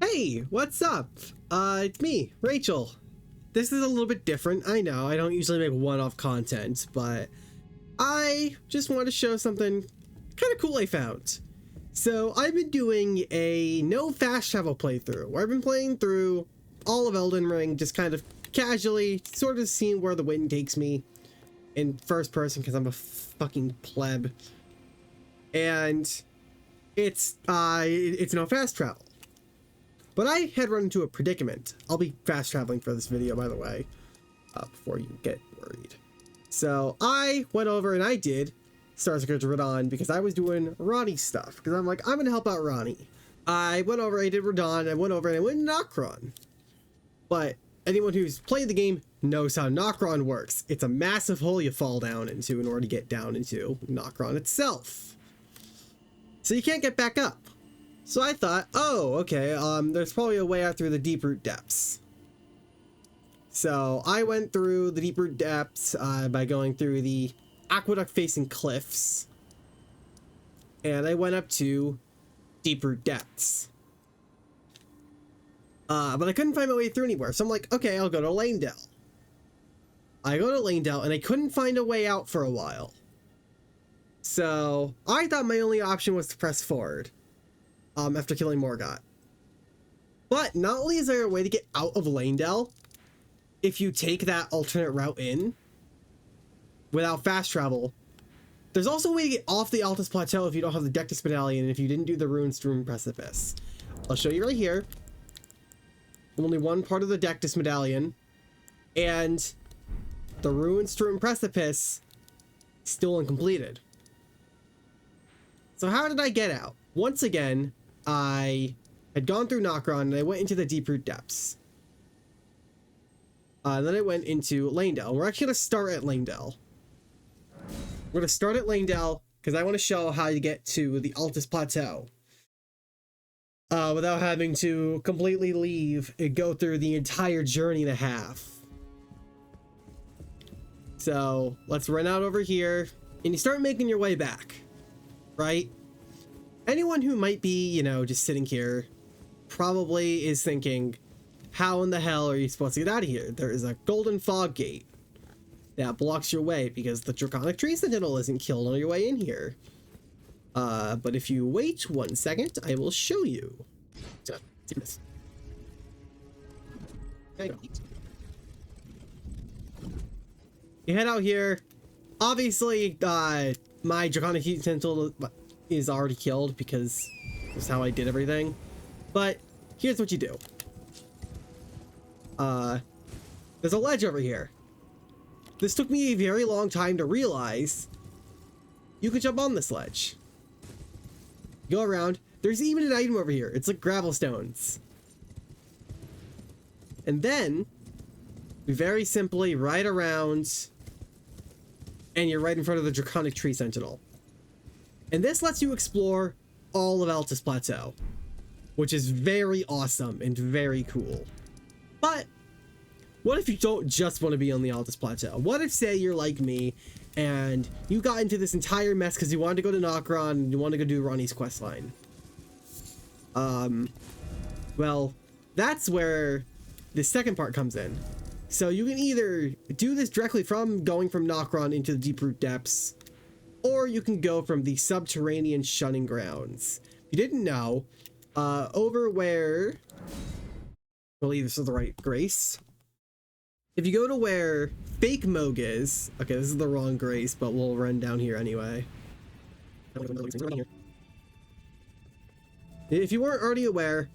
Hey, what's up? It's me, Rachel. This is a little bit different. I know, I don't usually make one-off content, but I just want to show something kind of cool I found. So I've been doing a no fast travel playthrough where I've been playing through all of Elden Ring, just kind of casually, sort of seeing where the wind takes me in first person because I'm a fucking pleb. And it's no fast travel. But I had run into a predicament. I'll be fast traveling for this video, by the way, before you get worried. So I went over and I did Stars of Radon because I was doing ranni stuff. Because I'm like, I'm going to help out ranni. I went over, I did Radon, I went over and I went Nokron. But anyone who's played the game knows how Nokron works. It's a massive hole you fall down into in order to get down into Nokron itself. So you can't get back up. So I thought, oh, okay, there's probably a way out through the deep root depths. So I went through the deep root depths by going through the aqueduct facing cliffs. And I went up to deep root depths. But I couldn't find my way through anywhere. So I'm like, okay, I'll go to Leyndell. I go to Leyndell and I couldn't find a way out for a while. So I thought my only option was to press forward. After killing Morgott. But not only is there a way to get out of Leyndell if you take that alternate route in without fast travel, there's also a way to get off the Altus Plateau if you don't have the Dectus Medallion and if you didn't do the Ruined-strewn Precipice. I'll show you right here. Only one part of the Dectus Medallion and the Ruined-strewn Precipice still uncompleted. So how did I get out? Once again, I had gone through Nokron and I went into the deep root depths. Then I went into Leyndell. We're actually going to start at Leyndell. We're going to start at Leyndell because I want to show how you get to the Altus Plateau. Without having to completely leave and go through the entire journey and a half. So let's run out over here and you start making your way back, right? Anyone who might be, you know, just sitting here probably is thinking, how in the hell are you supposed to get out of here? There is a golden fog gate that blocks your way because the draconic tree sentinel isn't killed on your way in here. But if you wait 1 second, I will show you. You head out here. Obviously, my draconic heat sentinel is already killed because that's how I did everything. But here's what you do. There's a ledge over here. This took me a very long time to realize you could jump on this ledge. Go around. There's even an item over here. It's like gravel stones. And then we very simply ride around and you're right in front of the draconic tree sentinel. And this lets you explore all of Altus Plateau, which is very awesome and very cool. But what if you don't just want to be on the Altus Plateau? What if, say, you're like me and you got into this entire mess because you wanted to go to Nokron and you wanted to go do ranni's questline? Well, that's where the second part comes in. So you can either do this directly from going from Nokron into the deep root depths, or you can go from the subterranean shunning grounds. If you didn't know, over where, I believe this is the right Grace. If you go to where fake Moog is, okay, this is the wrong Grace, but we'll run down here anyway. If you weren't already aware,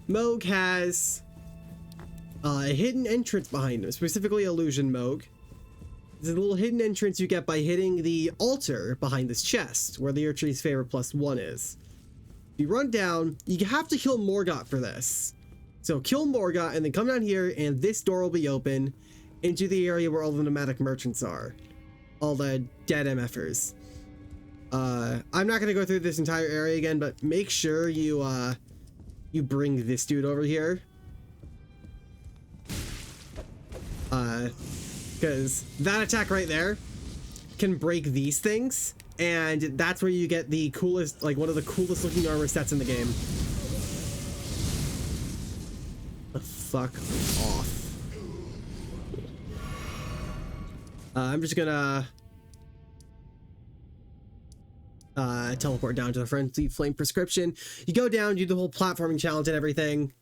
Moog has a hidden entrance behind him, specifically Illusion Moog. It's a little hidden entrance you get by hitting the altar behind this chest, where the Erdtree's favorite +1 is. If you run down, you have to kill Morgott for this. So kill Morgott and then come down here and this door will be open into the area where all the nomadic merchants are. All the dead MFers. I'm not going to go through this entire area again, but make sure you bring this dude over here. Because that attack right there can break these things, and that's where you get the coolest, like one of the coolest looking armor sets in the game. fuck off. I'm just gonna teleport down to the Frenzy Flame prescription. You go down, do the whole platforming challenge and everything.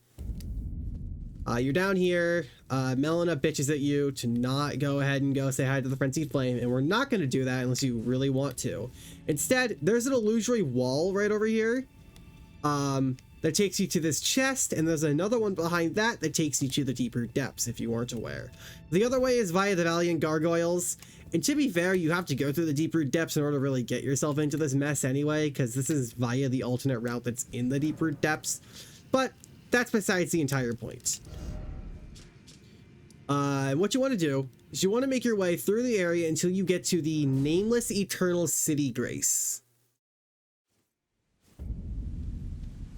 You're down here. Melina bitches at you to not go ahead and go say hi to the Frenzied Flame, and we're not going to do that unless you really want to. Instead, there's an illusory wall right over here that takes you to this chest, and there's another one behind that that takes you to the deeper depths, if you weren't aware. The other way is via the Valiant Gargoyles, and to be fair, you have to go through the deeper depths in order to really get yourself into this mess anyway, because this is via the alternate route that's in the deeper depths, but that's besides the entire point. What you want to do is you want to make your way through the area until you get to the Nameless Eternal City Grace.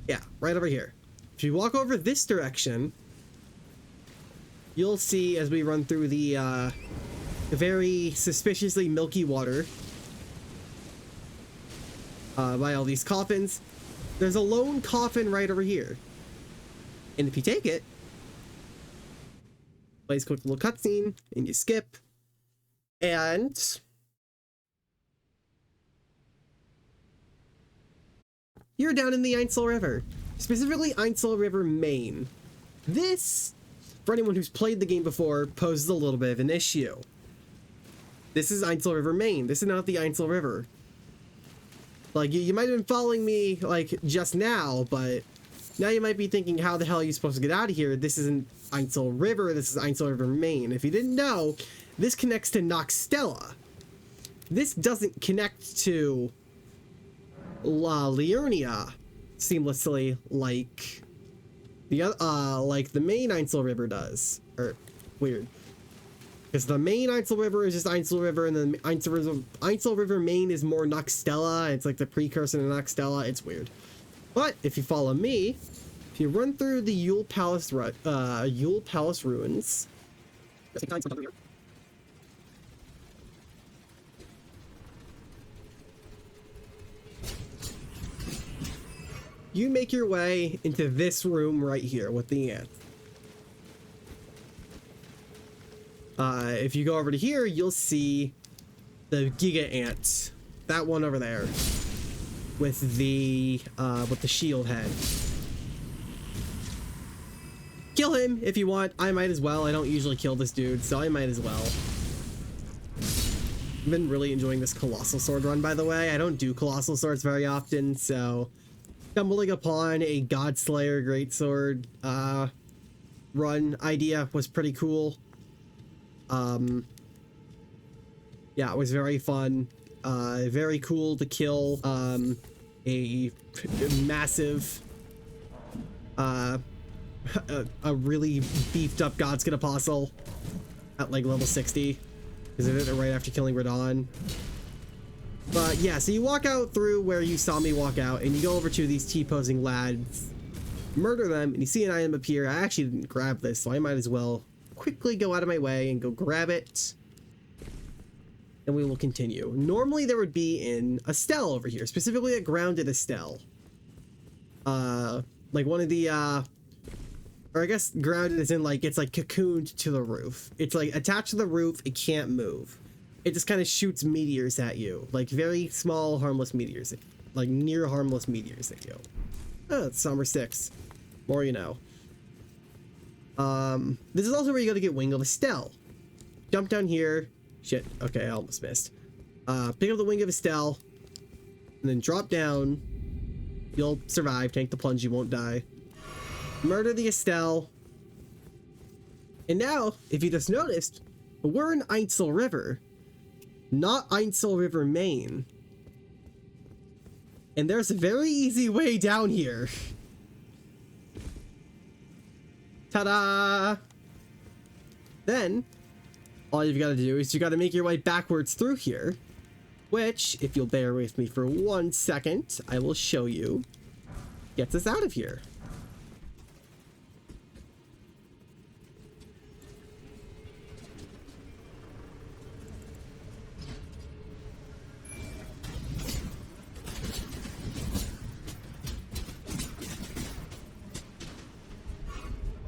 Yeah, right over here. If you walk over this direction, you'll see as we run through the very suspiciously milky water by all these coffins. There's a lone coffin right over here. And if you take it, plays a quick little cutscene, and you skip, and you're down in the Ainsel River, specifically Ainsel River Main. This, for anyone who's played the game before, poses a little bit of an issue. This is Ainsel River Main. This is not the Ainsel River. Like, you might have been following me, like, just now, but now you might be thinking, how the hell are you supposed to get out of here? This isn't Ainsel River, this is Ainsel River Main. If you didn't know, this connects to Nokstella. This doesn't connect to La Liurnia seamlessly like the main Ainsel River does. Or, weird. Because the main Ainsel River is just Ainsel River, and then Ainsel River Main is more Nokstella. It's like the precursor to Nokstella. It's weird. But if you follow me, if you run through the Yule Palace ruins, you make your way into this room right here with the ant. If you go over to here, you'll see the Giga Ant, that one over there, with the shield head. Kill him if you want. I might as well. I don't usually kill this dude, so I might as well. I've been really enjoying this Colossal Sword run, by the way. I don't do Colossal Swords very often, so stumbling upon a Godslayer Greatsword run idea was pretty cool. Yeah, it was very fun. Very cool to kill a massive a really beefed up Godskin Apostle at like level 60, because I did it right after killing Radon. But yeah, so you walk out through where you saw me walk out, and you go over to these T-posing lads, murder them, and you see an item appear. I actually didn't grab this, so I might as well quickly go out of my way and go grab it, and we will continue. Normally there would be in Estelle over here, specifically a grounded Estelle. Like one of the, or I guess grounded is in like, it's like cocooned to the roof. It's like attached to the roof, it can't move. It just kind of shoots meteors at you, like very small, harmless meteors, like near harmless meteors at you. Oh, it's Summer 6. More you know. This is also where you go to get Wing of Estelle. Jump down here. Shit. Okay, I almost missed. Pick up the Wing of Estelle, and then drop down. You'll survive. Tank the plunge. You won't die. Murder the Estelle. And now, if you just noticed, we're in Ainsel River, not Ainsel River Main. And there's a very easy way down here. Ta-da! Then, all you've got to do is you got to make your way backwards through here, which, if you'll bear with me for 1 second, I will show you, gets us out of here.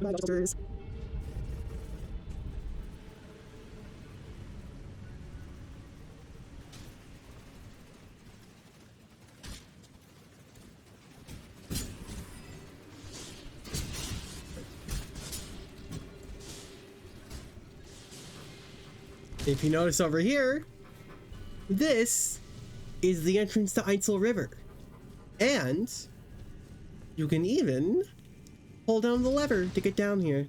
Monsters. If you notice over here, this is the entrance to Einsel River. And you can even hold down the lever to get down here,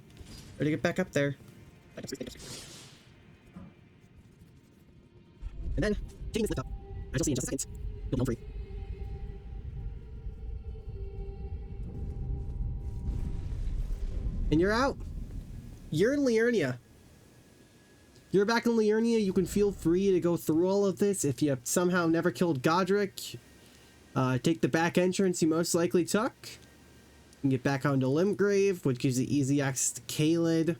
or to get back up there. And then, taking this lift up, I shall see in just a second, you'll be home free. And you're out. You're in Liurnia. You're back in Liurnia. You can feel free to go through all of this. If you somehow never killed Godric, take the back entrance you most likely took. You can get back onto Limgrave, which gives you easy access to Caelid.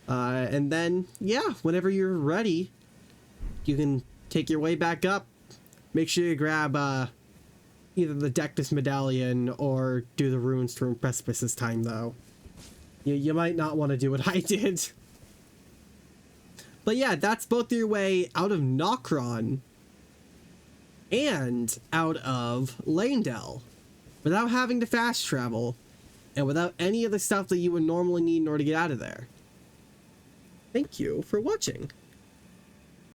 And then, yeah, whenever you're ready, you can take your way back up. Make sure you grab either the Dectus Medallion or do the Runes from Precipice this time, though. You might not want to do what I did. But yeah, that's both your way out of Nokron and out of Leyndell without having to fast travel and without any of the stuff that you would normally need in order to get out of there. Thank you for watching.